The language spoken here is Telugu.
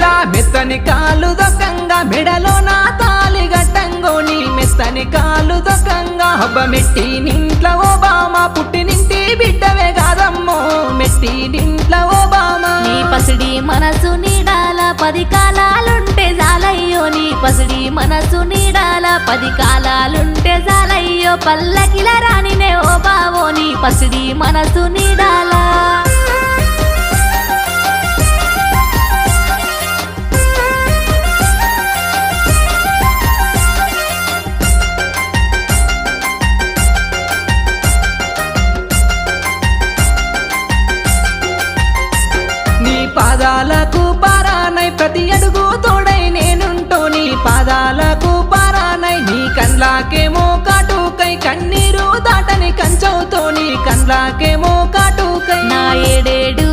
మెడలా మెత్తని కాలు దొక్కంగా మెడలో నా తాలి గట్టంగో నీ మెత్తని కాలు దొక్కంగా హబ్బ మెట్టి నింట్ల ఓబామా పుట్టినింటి బిడ్డవే కాదమ్మో మెట్టి నింట్ల ఓబామా నీ పసిడి మనసు నీడాల 10 కాలాలుంటే జాలయ్యో నీ పసిడి మనసు నీడాల 10 కాలాలుంటే జాలయ్యో పల్లకిల రానినే ఓ బావో నీ పసిడి మనసు నీడాల పాదాలకు పారానై ప్రతి అడుగు తోడై నేనుంటూ నీ పాదాలకు పారానై నీ కండ్లాకేమో కాటుకై కన్నీరు దాటని కంచవుతో నీ కండ్లాకేమో కాటుకై నా 7